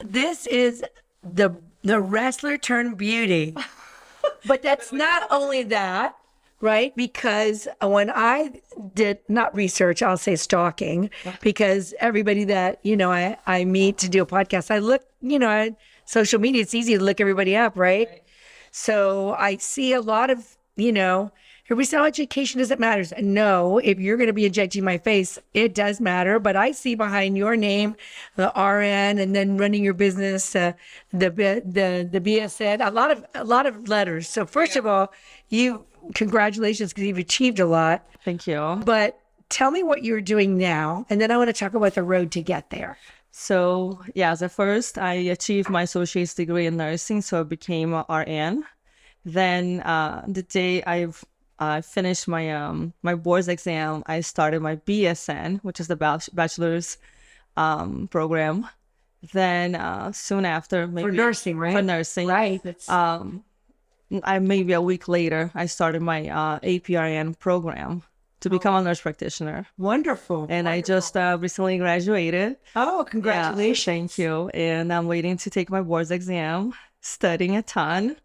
this is the wrestler turned beauty. But that's not only that, right? Because when I did not research, I'll say stalking, because everybody that, I meet to do a podcast, I look, social media, it's easy to look everybody up, right? So I see a lot of, everybody says, education doesn't matter. And no, if you're going to be injecting my face, it does matter. But I see behind your name, the RN, and then running your business, the BSN, a lot of letters. So first of all, congratulations, because you've achieved a lot. Thank you. But tell me what you're doing now, and then I want to talk about the road to get there. So at first I achieved my associate's degree in nursing, so I became a RN. Then the day I finished my board's exam, I started my BSN, which is the bachelor's program. Then soon after, maybe For nursing, right? For nursing, right? Maybe a week later, I started my APRN program to become a nurse practitioner. Wonderful. And I just recently graduated. Oh, congratulations. Yeah, thank you. And I'm waiting to take my board's exam, studying a ton.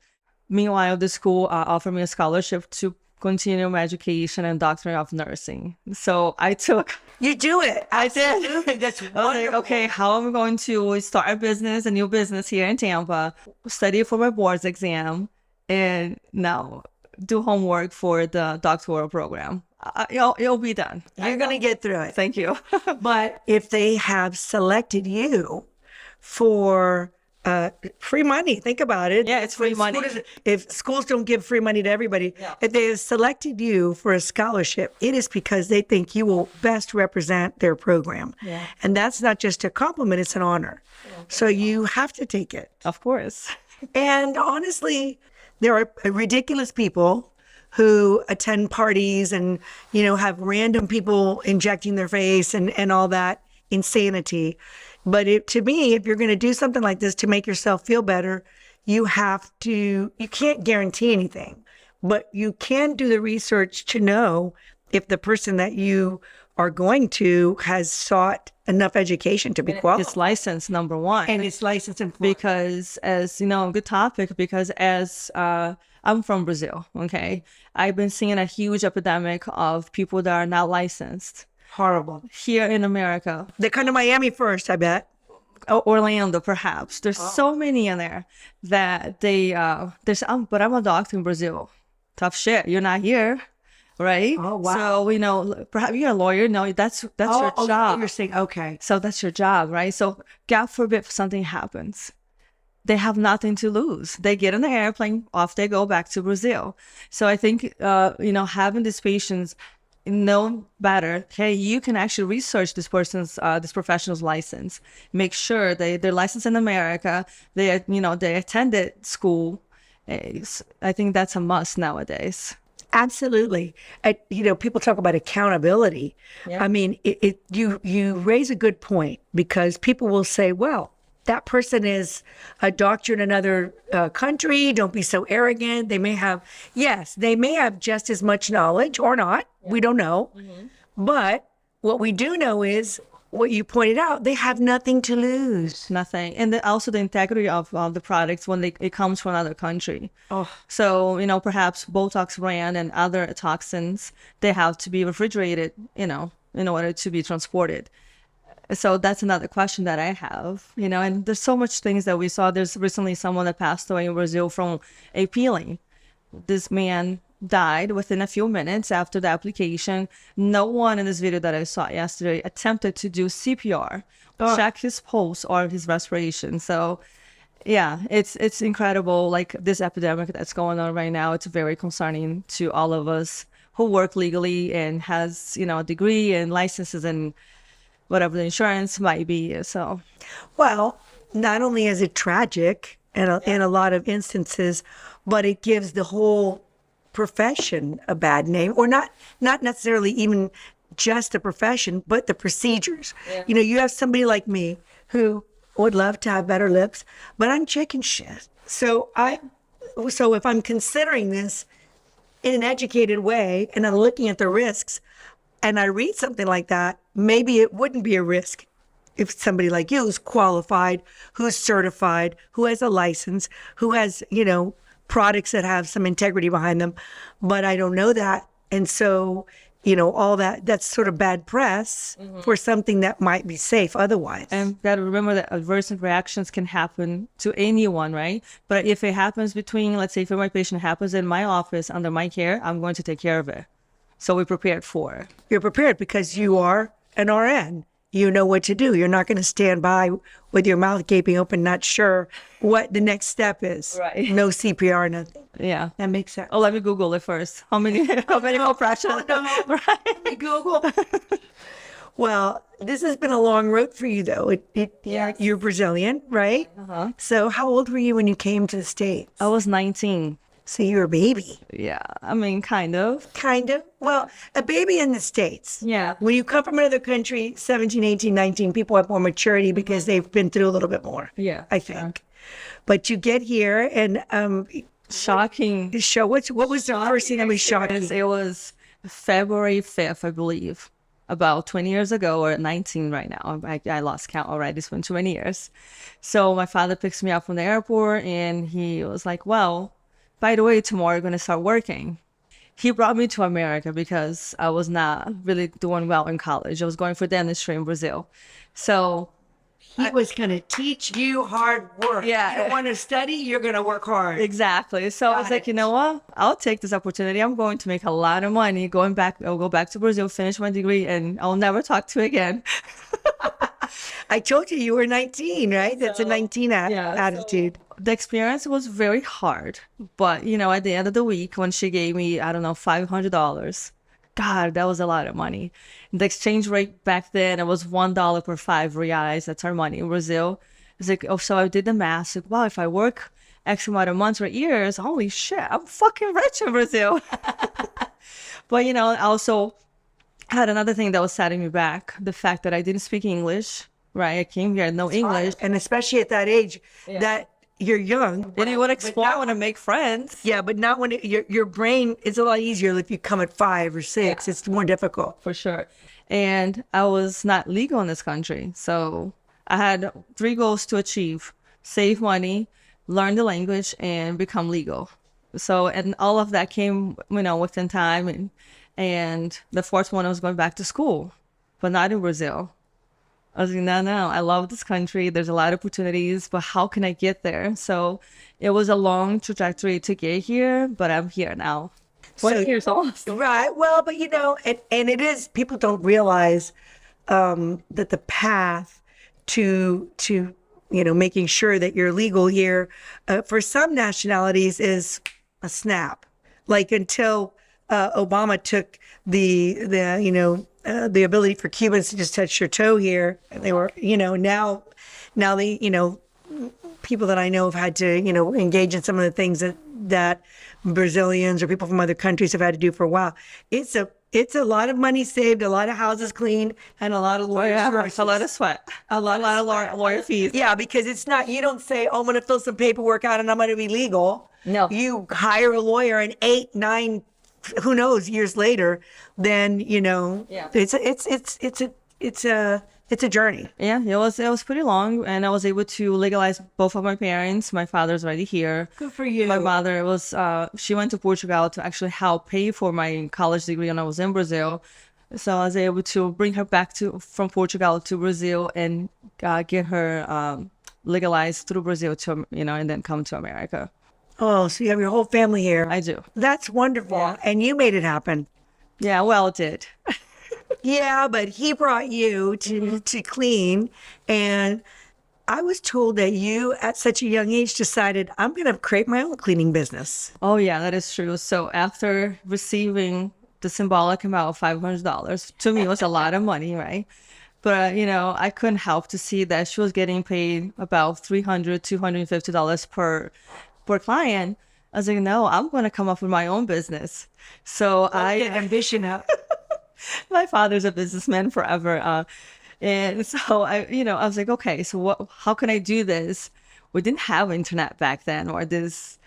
Meanwhile, the school offered me a scholarship to continue my education and doctorate of nursing. So I took... You do it. I did. That's I was wonderful. like, okay, how am I going to start a new business here in Tampa, study for my board's exam, and now do homework for the doctoral program. It'll be done. You're going to get through it. Thank you. But if they have selected you for free money, think about it. Yeah, it's free money. If schools don't give free money to everybody, if they have selected you for a scholarship, it is because they think you will best represent their program. Yeah. And that's not just a compliment, it's an honor. So you have to take it. Of course. And honestly, there are ridiculous people who attend parties and, have random people injecting their face and all that insanity. But to me, if you're going to do something like this to make yourself feel better, you can't guarantee anything, but you can do the research to know if the person that you are going to has sought enough education to be qualified. It's licensed, number one. And it's licensed in because good topic, because as I'm from Brazil, okay? I've been seeing a huge epidemic of people that are not licensed. Horrible. Here in America. They come to Miami first, I bet. Orlando, perhaps. There's so many in there that but I'm a doctor in Brazil. Tough shit. You're not here, right? Oh, wow. So, perhaps you're a lawyer. No, that's your job. You're saying, okay. So that's your job, right? So God forbid something happens. They have nothing to lose. They get on the airplane, off they go back to Brazil. So I think, having these patients know better, hey, you can actually research this professional's license. Make sure they're licensed in America. They attended school. I think that's a must nowadays. Absolutely. People talk about accountability. Yeah. I mean, you raise a good point, because people will say, well, that person is a doctor in another country. Don't be so arrogant. They may have just as much knowledge or not. Yeah. We don't know. Mm-hmm. But what we do know is what you pointed out. They have nothing to lose. Nothing. And also the integrity of the products when it comes from another country. Oh. So, perhaps Botox brand and other toxins, they have to be refrigerated, in order to be transported. So that's another question that I have, and there's so much things that we saw. There's recently someone that passed away in Brazil from a peeling. This man died within a few minutes after the application. No one in this video that I saw yesterday attempted to do CPR, check his pulse or his respiration. So yeah, it's incredible. Like this epidemic that's going on right now, it's very concerning to all of us who work legally and has, a degree and licenses and whatever the insurance might be. So, well, not only is it tragic in a lot of instances, but it gives the whole profession a bad name, or not necessarily even just the profession, but the procedures. Yeah. You have somebody like me who would love to have better lips, but I'm chicken shit. So if I'm considering this in an educated way and I'm looking at the risks, and I read something like that, maybe it wouldn't be a risk if somebody like you who's qualified, who's certified, who has a license, who has, products that have some integrity behind them. But I don't know that. And so, all that's sort of bad press for something that might be safe otherwise. And gotta remember that adverse reactions can happen to anyone, right? But if it happens between, let's say, if my patient happens in my office under my care, I'm going to take care of it. So we're prepared for it. You're prepared because you are an RN. You know what to do. You're not going to stand by with your mouth gaping open, not sure what the next step is. Right. No CPR, nothing. Yeah. That makes sense. Oh, let me Google it first. How many compressions? Right. Let me Google. Well, this has been a long road for you, though. Yes. You're Brazilian, right? Uh-huh. So how old were you when you came to the States? I was 19. So you were a baby. Yeah. I mean, kind of. Kind of. Well, a baby in the States. Yeah. When you come from another country, 17, 18, 19, people have more maturity because they've been through a little bit more. Yeah. I think. But you get here and Shocking. what was the first thing that was shocking? It was February 5th, I believe, about 20 years ago, or 19 right now. I lost count already. It's been 20 years. So my father picks me up from the airport and he was like, well, by the way, tomorrow you're going to start working. He brought me to America because I was not really doing well in college. I was going for dentistry in Brazil. So He was going to teach you hard work. Yeah. You don't want to study, you're going to work hard. exactly. So I was like, you know what? I'll take this opportunity. I'm going to make a lot of money I'll go back to Brazil, finish my degree, and I'll never talk to you again. I told you were 19, right? That's a 19 attitude. The experience was very hard. But, at the end of the week, when she gave me, I don't know, $500, God, that was a lot of money. The exchange rate back then, it was $1 per 5 reais. That's our money in Brazil. It's like, oh, so I did the math. Like, wow, if I work X amount of months or years, holy shit, I'm fucking rich in Brazil. But, I also had another thing that was setting me back. The fact that I didn't speak English, right? I came here, no English. And especially at that age, that you're young. Then you want to explore, I want to make friends. Yeah, but not when your brain is a lot easier if you come at 5 or 6. It's more difficult. For sure. And I was not legal in this country. So I had 3 goals to achieve: save money, learn the language, and become legal. So, and all of that came, within time. And the fourth one, I was going back to school, but not in Brazil. I was like, no, I love this country. There's a lot of opportunities, but how can I get there? So it was a long trajectory to get here, but I'm here now. 20 years old. Right. Well, but and it is, people don't realize that the path to making sure that you're legal here for some nationalities is a snap. Like until Obama took the ability for Cubans to just touch your toe here, they were, now they, people that I know have had to, engage in some of the things that Brazilians or people from other countries have had to do for a while. It's a lot of money saved, a lot of houses cleaned, and a lot of lawyers. A lot of sweat. A lot of lawyer fees. Yeah, because it's not, you don't say, oh, I'm going to fill some paperwork out and I'm going to be legal. No. You hire a lawyer and 8, 9, who knows, years later, then, it's a journey. Yeah, it was pretty long, and I was able to legalize both of my parents. My father's already here. Good for you. My mother she went to Portugal to actually help pay for my college degree when I was in Brazil. So I was able to bring her back from Portugal to Brazil and get her legalized through Brazil and then come to America. Oh, so you have your whole family here. I do. That's wonderful. Yeah. And you made it happen. Yeah, well, it did. Yeah, but he brought you to clean. And I was told that you, at such a young age, decided, I'm going to create my own cleaning business. Oh, yeah, that is true. So after receiving the symbolic amount of $500, to me, it was a lot of money, right? But, I couldn't help to see that she was getting paid about $300, $250 per client. I was like, no, I'm going to come up with my own business. So I get ambition up. My father's a businessman forever. And so I was like, okay, so how can I do this? We didn't have internet back then, or this,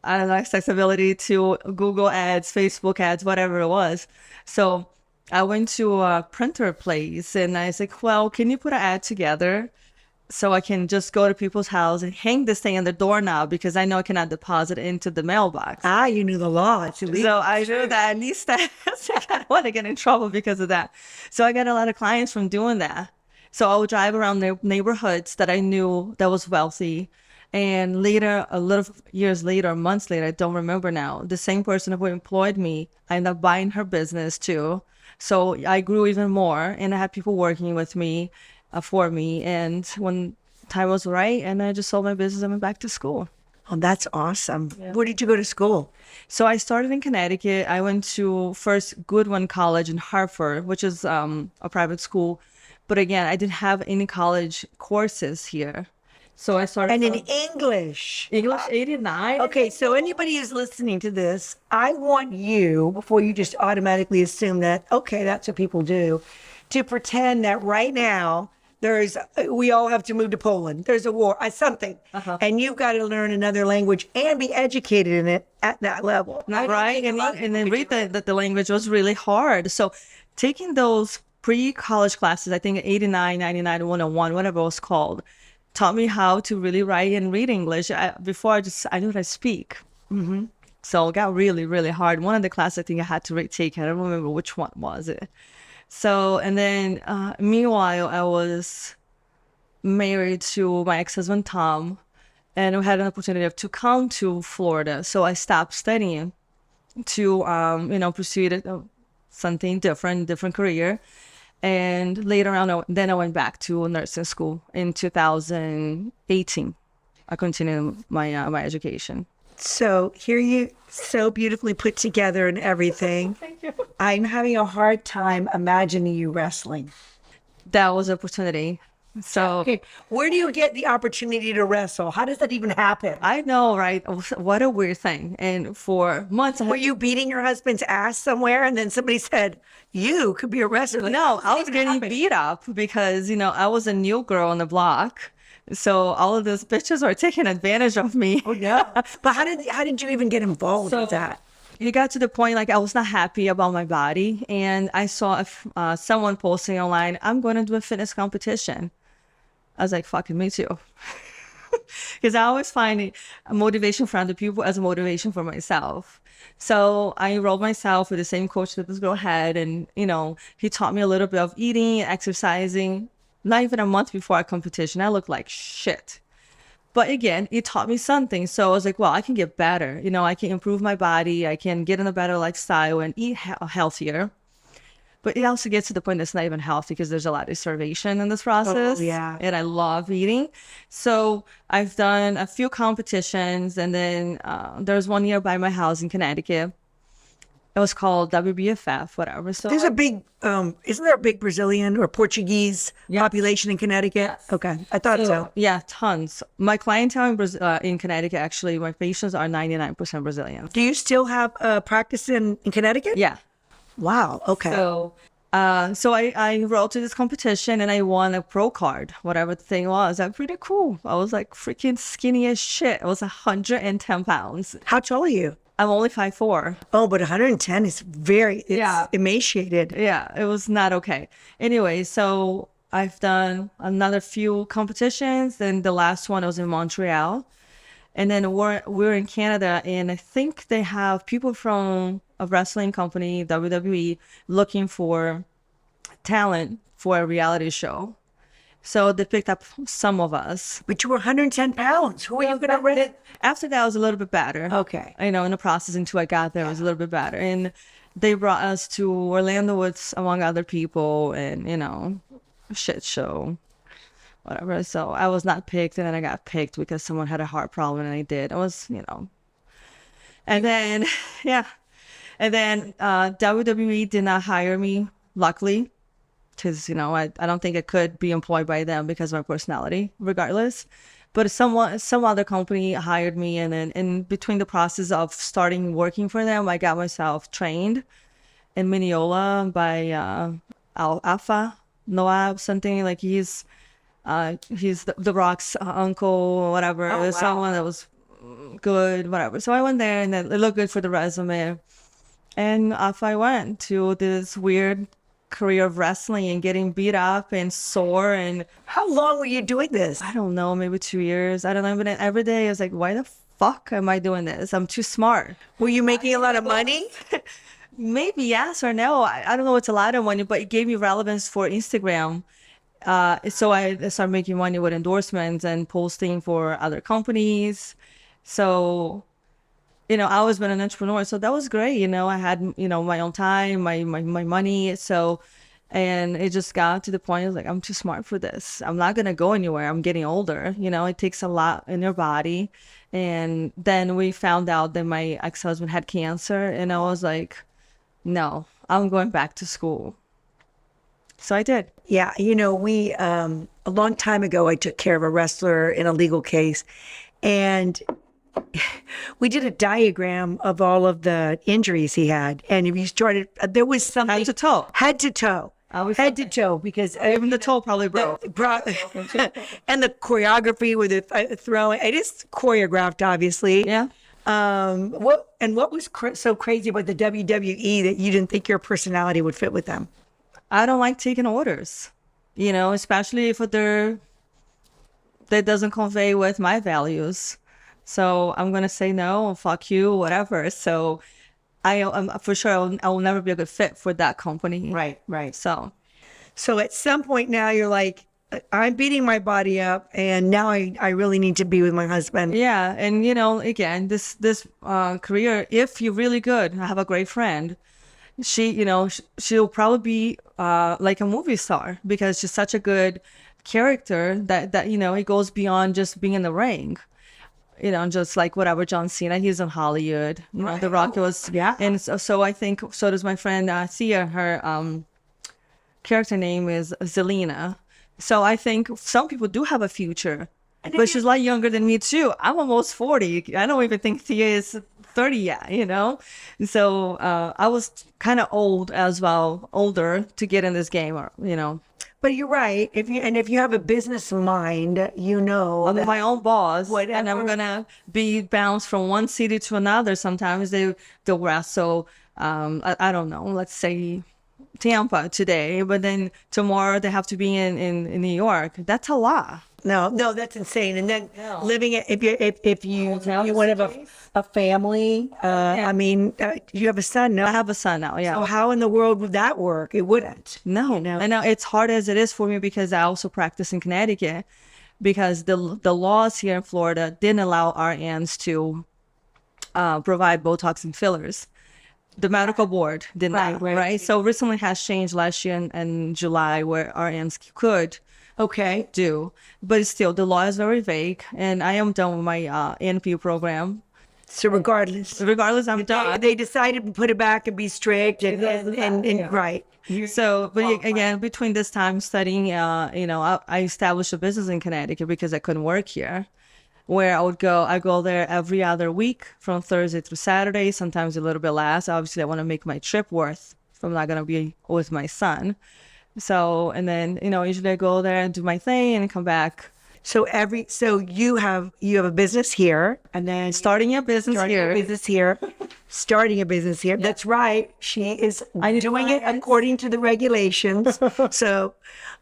I don't know, accessibility to Google ads, Facebook ads, whatever it was. So I went to a printer place and I was like, well, can you put an ad together so I can just go to people's house and hang this thing on the doorknob because I know I cannot deposit into the mailbox. Ah, you knew the law. It's illegal. So I knew that at least that I don't want to get in trouble because of that. So I got a lot of clients from doing that. So I would drive around the neighborhoods that I knew that was wealthy. And later, a little years later, months later, I don't remember now, the same person who employed me, I ended up buying her business too. So I grew even more and I had people working with me, for me. And when time was right, and I just sold my business and went back to school. Oh, that's awesome. Where did you go to school? So I started in Connecticut. I went to first Goodwin College in Hartford, which is a private school. But again, I didn't have any college courses here. So I started And in from English. English 89. Okay, so anybody who's listening to this, I want you, before you just automatically assume that, okay, that's what people do, to pretend that right now we all have to move to Poland. There's a war, something. And you've got to learn another language and be educated in it at that level. Right. And then read the language was really hard. So taking those pre-college classes, I think 89, 99, 101, whatever it was called, taught me how to really write and read English. Before I knew how to speak. Mm-hmm. So it got really, really hard. One of the classes I think I had to retake, I don't remember which one was it. So, and then meanwhile, I was married to my ex-husband, Tom, and we had an opportunity to come to Florida. So I stopped studying to, pursue something different career. And later on, then I went back to nursing school in 2018. I continued my education. So here you so beautifully put together and everything. Thank you. I'm having a hard time imagining you wrestling. That was an opportunity. So Okay, where do you get the opportunity to wrestle? How does that even happen? I know, right? What a weird thing. And for months, Were you beating your husband's ass somewhere and then somebody said, you could be a wrestler? Like, no, how I does was that getting happen? beat up because, I was a new girl on the block. So all of those bitches were taking advantage of me. Oh, no. But how did you even get involved with that? It got to the point like I was not happy about my body. And I saw someone posting online, I'm going to do a fitness competition. I was like, fucking me too. Because I always find a motivation for other people as a motivation for myself. So I enrolled myself with the same coach that this girl had. And, he taught me a little bit of eating, exercising. Not even a month before our competition, I looked like shit. But again, it taught me something. So I was like, well, I can get better. I can improve my body. I can get in a better lifestyle and eat healthier. But it also gets to the point that's not even healthy because there's a lot of starvation in this process. Oh, yeah. And I love eating. So I've done a few competitions. And then there was one year by my house in Connecticut. It was called WBFF, whatever. So There's a big, isn't there a big Brazilian or Portuguese population in Connecticut? Yes. Okay, I thought so. Yeah, tons. My clientele in Connecticut, actually, my patients are 99% Brazilian. Do you still have a practice in Connecticut? Yeah. Wow, okay. So I enrolled to this competition and I won a pro card, whatever the thing was. That's pretty cool. I was like freaking skinny as shit. I was 110 pounds. How tall are you? I'm only 5'4". Oh, but 110 is emaciated. Yeah, it was not okay. Anyway, so I've done another few competitions. Then the last one was in Montreal. And then we're in Canada, and I think they have people from a wrestling company, WWE, looking for talent for a reality show. So they picked up some of us. But you were 110 pounds. Who are you going to wrestle? After that, I was a little bit better. Okay. In the process until I got there, I was a little bit better. And they brought us to Orlando with, among other people, and, a shit show, whatever. So I was not picked, and then I got picked because someone had a heart problem, and I did. I was, And then, yeah. And then WWE did not hire me, luckily. Because, I don't think I could be employed by them because of my personality, regardless. But some other company hired me, and then in between the process of starting working for them, I got myself trained in Mineola by Alpha Noah, something like he's the Rock's uncle, whatever. Oh, wow. Someone that was good, whatever. So I went there, and then it looked good for the resume. And off I went to this weird career of wrestling and getting beat up and sore. And How long were you doing this? I don't know, maybe 2 years. I don't know. But every day I was like, why the fuck am I doing this? I'm too smart. Were you making a lot of money? Maybe yes or no. I don't know. It's a lot of money, but it gave me relevance for Instagram. So I started making money with endorsements and posting for other companies. So, I always been an entrepreneur. So that was great. I had, my own time, my money. So, and it just got to the point, I was like, I'm too smart for this. I'm not going to go anywhere. I'm getting older. It takes a lot in your body. And then we found out that my ex-husband had cancer. And I was like, no, I'm going back to school. So I did. Yeah, we a long time ago I took care of a wrestler in a legal case, and we did a diagram of all of the injuries he had, and if you started, there was something Head to toe. head to toe, head to toe, because Even the toe probably broke. and the choreography with the throwing, it is choreographed, obviously. Yeah. What was so crazy about the WWE that you didn't think your personality would fit with them? I don't like taking orders, especially if that doesn't convey with my values. So I'm going to say no, fuck you, whatever. So I'm for sure I will never be a good fit for that company. Right. So at some point now you're like, I'm beating my body up and now I really need to be with my husband. yeah. And, again, this career, if you're really good, I have a great friend. She'll probably be like a movie star because she's such a good character that it goes beyond just being in the ring. Just like whatever John Cena, he's in Hollywood. The Rock was, Yeah. And so I think so does my friend Thea. Her character name is Zelina. So I think some people do have a future, but she's a lot younger than me too. I'm almost 40. I don't even think Thea is 30 yet, So I was kind of old as well, older to get in this game, But you're right. If you have a business mind, I'm that my own boss, and I'm whatever- gonna be bounced from one city to another. Sometimes they'll wrestle. I don't know. Let's say Tampa today, but then tomorrow they have to be in New York. That's a lot. No, that's insane. And then No. living it, if you want to have a family, I mean, you have a son now. I have a son now. Yeah. So how in the world would that work? It wouldn't. No, I know it's hard as it is for me because I also practice in Connecticut because the laws here in Florida didn't allow RNs to provide Botox and fillers. The medical board did not, right? So recently has changed last year in July where RNs could do, but still the law is very vague and I am done with my NPU program. So regardless, I'm done. they decided to put it back and be strict and right. So, but again, between this time studying, I established a business in Connecticut because I couldn't work here, where I go there every other week from Thursday through Saturday, sometimes a little bit less. Obviously, I want to make my trip worth if I'm not going to be with my son. So, and then, usually I go there and do my thing and come back. So you have a business here, and then Starting a business here. Starting a business here. That's right. She is doing it according to the regulations. So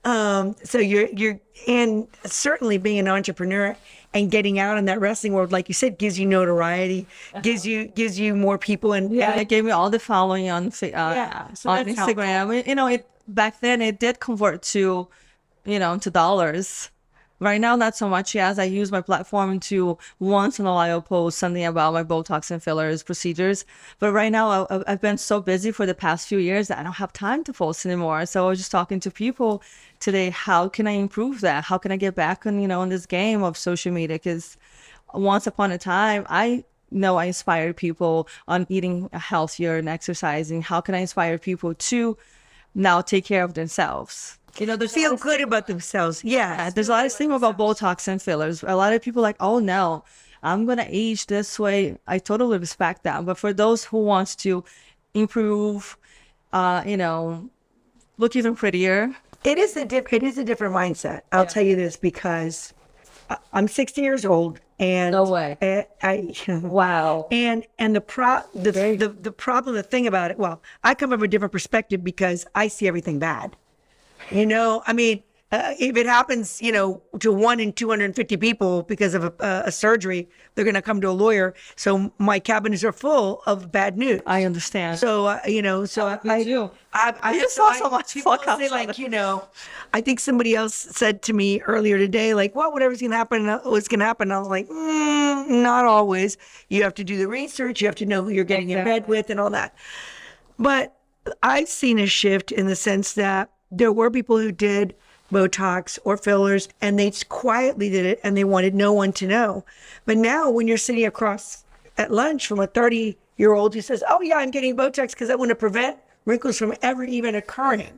you're and certainly being an entrepreneur and getting out in that wrestling world, like you said, gives you notoriety, gives you more people, and it gave me all the following on so on that's Instagram. It back then it did convert to to dollars. Right now, not so much. Yes, I use my platform to once in a while post something about my Botox and fillers procedures. But right now, I've been so busy for the past few years that I don't have time to post anymore. So I was just talking to people today. How can I improve that? How can I get back on, in this game of social media? Because once upon a time, I inspired people on eating healthier and exercising. How can I inspire people to now take care of themselves? They feel good about themselves. Yeah, There's a lot of stigma about Botox and fillers. A lot of people like, oh no, I'm going to age this way. I totally respect that. But for those who wants to improve, look even prettier. it is a different mindset. I'll tell you this because I'm 60 years old, and No way. I Wow. and the problem, the thing about it. Well, I come from a different perspective because I see everything bad. I mean, if it happens, to 1 in 250 people because of a surgery, they're going to come to a lawyer. So my cabinets are full of bad news. I understand. So, I do. I You saw so much people fuck up. say like, I think somebody else said to me earlier today, like, well, whatever's going to happen, what's going to happen. I was like, not always. You have to do the research. You have to know who you're getting in bed with and all that. But I've seen a shift in the sense that there were people who did Botox or fillers and they quietly did it and they wanted no one to know. But now when you're sitting across at lunch from a 30-year-old who says, oh yeah, I'm getting Botox because I want to prevent wrinkles from ever even occurring.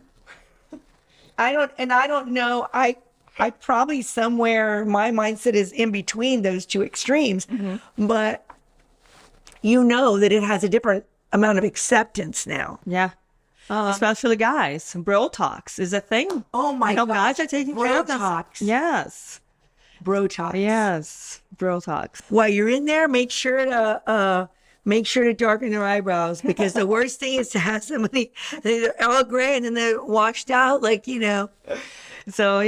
I don't know. I probably somewhere my mindset is in between those two extremes, but that it has a different amount of acceptance now. Yeah. Especially guys. Botox is a thing. Oh my God. God. Guys are taking care of them. Botox. Yes. Botox. Yes. Botox. While you're in there, make sure to darken their eyebrows, because the worst thing is to have somebody, they're all gray and then they're washed out, So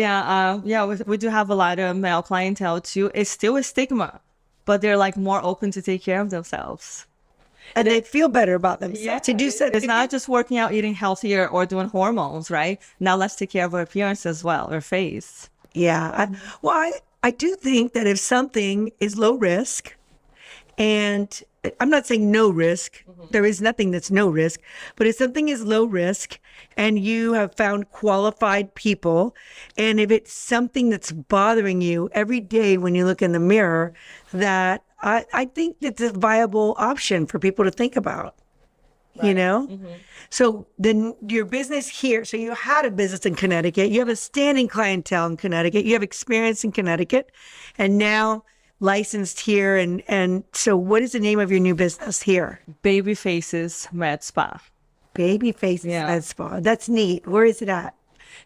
we do have a lot of male clientele too. It's still a stigma, but they're like more open to take care of themselves. And they feel better about themselves to do something. It's not just working out, eating healthier, or doing hormones, right? Now let's take care of our appearance as well, our face. Yeah. I do think that if something is low risk, and I'm not saying no risk, there is nothing that's no risk, but if something is low risk and you have found qualified people, and if it's something that's bothering you every day when you look in the mirror, that I think it's a viable option for people to think about. So then your business here, so you had a business in Connecticut, you have a standing clientele in Connecticut, you have experience in Connecticut, and now licensed here. And so what is the name of your new business here? Baby Faces Med Spa. Baby Faces Med Spa. That's neat. Where is it at?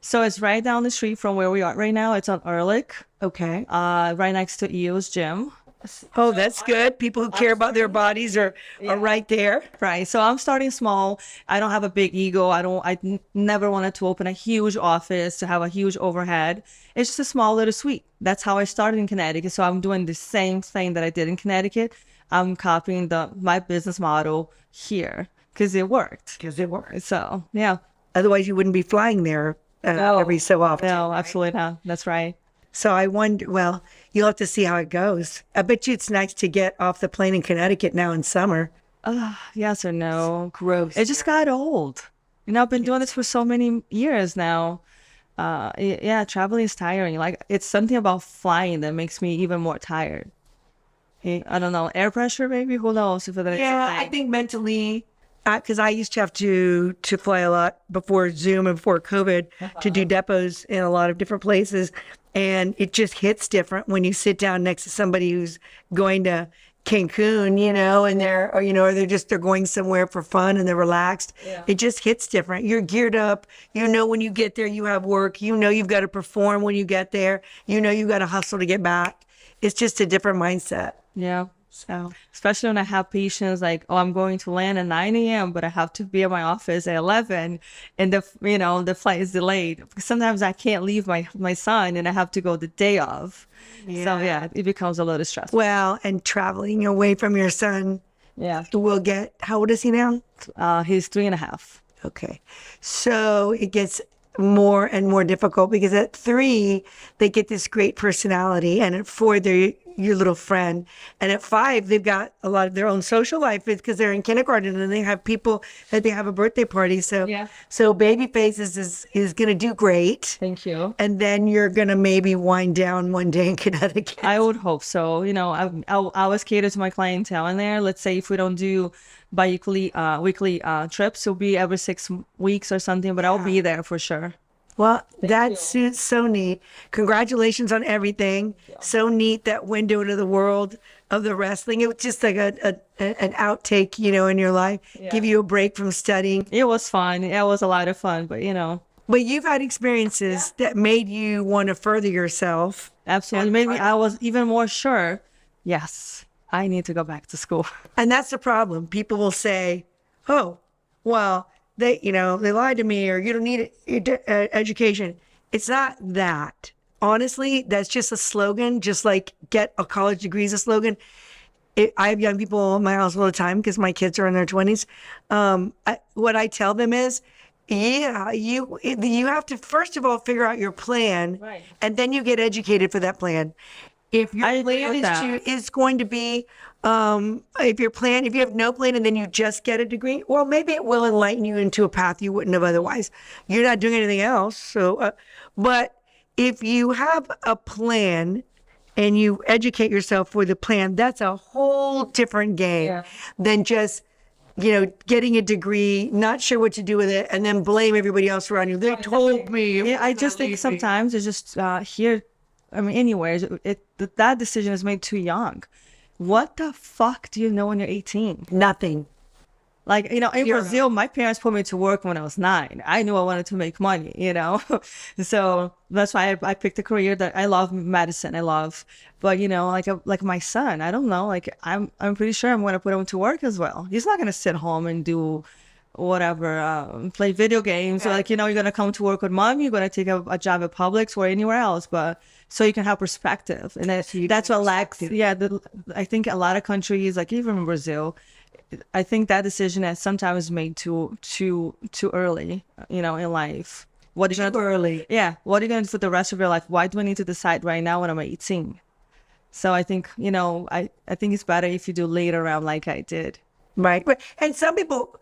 So it's right down the street from where we are right now. It's on Ehrlich. Okay. Right next to EO's gym. Oh, that's good. People who care about their bodies are right there. Right. So I'm starting small. I don't have a big ego. I never wanted to open a huge office, to have a huge overhead. It's just a small little suite. That's how I started in Connecticut. So I'm doing the same thing that I did in Connecticut. I'm copying my business model here because it worked. So, yeah. Otherwise, you wouldn't be flying there every so often. No, absolutely not. That's right. So I wonder, well, you'll have to see how it goes. I bet you it's nice to get off the plane in Connecticut now in summer. Yes or no? Gross. It just got old. I've been doing this for so many years now. Traveling is tiring. Like, it's something about flying that makes me even more tired. I don't know, air pressure maybe? Who knows? I think mentally, because I used to have to fly a lot before Zoom and before COVID to do depots in a lot of different places. And it just hits different when you sit down next to somebody who's going to Cancun, and they're going somewhere for fun and they're relaxed. Yeah. It just hits different. You're geared up. When you get there, you have work. You've got to perform when you get there. You've got to hustle to get back. It's just a different mindset. Yeah. So, especially when I have patients like, I'm going to land at 9 a.m., but I have to be at my office at 11, and the flight is delayed. Because sometimes I can't leave my son, and I have to go the day of. Yeah. So it becomes a little stressful. Well, and traveling away from your son. Yeah. How old is he now? He's 3.5. Okay. So it gets more and more difficult because at 3, they get this great personality, and at 4, they're your little friend. And at 5, they've got a lot of their own social life because they're in kindergarten and they have people that they have a birthday party. So Baby Faces is going to do great. Thank you. And then you're going to maybe wind down one day in Connecticut. I would hope so. I always cater to my clientele in there. Let's say if we don't do weekly trips, it'll be every 6 weeks or something, but I'll be there for sure. Well, that's so neat. Congratulations on everything. So neat, that window into the world of the wrestling. It was just like an outtake, in your life. Yeah. Give you a break from studying. It was fun. It was a lot of fun, but But you've had experiences that made you want to further yourself Absolutely. Maybe I was even more sure, yes, I need to go back to school. And that's the problem. People will say, oh, well, they lied to me, or you don't need education. It's not that. Honestly, that's just a slogan, just like get a college degree is a slogan. I have young people in my house all the time because my kids are in their 20s. What I tell them is, yeah, you have to first of all figure out your plan, Right. and then you get educated for that plan. If your I agree plan with that. is going to be, if you have no plan and then you just get a degree, well, maybe it will enlighten you into a path you wouldn't have otherwise. You're not doing anything else. So, but if you have a plan and you educate yourself for the plan, that's a whole different game than just, getting a degree, not sure what to do with it, and then blame everybody else around you. They told me. Yeah, I just think sometimes it's just here, anywhere, that decision is made too young. What the fuck do you know when you're 18? Nothing. Like, in Brazil, my parents put me to work when I was 9. I knew I wanted to make money, So that's why I picked a career that I love medicine. But, like my son, I don't know. Like, I'm pretty sure I'm going to put him to work as well. He's not going to sit home and do whatever, play video games. Or you're going to come to work with mom. You're going to take a job at Publix or anywhere else. But so you can have perspective. And that's what lacks. Yeah. I think a lot of countries, like even in Brazil, I think that decision is sometimes made too early, in life. What are you gonna early? Yeah. What are you gonna do for the rest of your life? Why do I need to decide right now when I'm 18? So I think, I think it's better if you do later around like I did. Right. And some people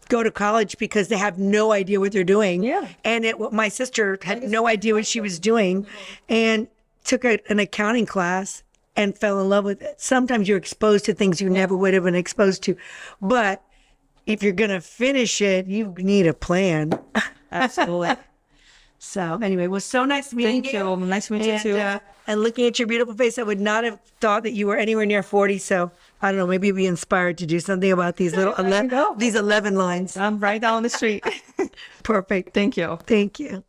go to college because they have no idea what they're doing. Yeah. And my sister had no idea what she was doing and took an accounting class and fell in love with it. Sometimes you're exposed to things you never would have been exposed to. But if you're going to finish it, you need a plan. Absolutely. So anyway, it was so nice meeting you. Thank you. Nice to meet you too. And looking at your beautiful face, I would not have thought that you were anywhere near 40. So I don't know, maybe you'll be inspired to do something about these little 11 lines. I'm right down the street. Perfect. Thank you. Thank you.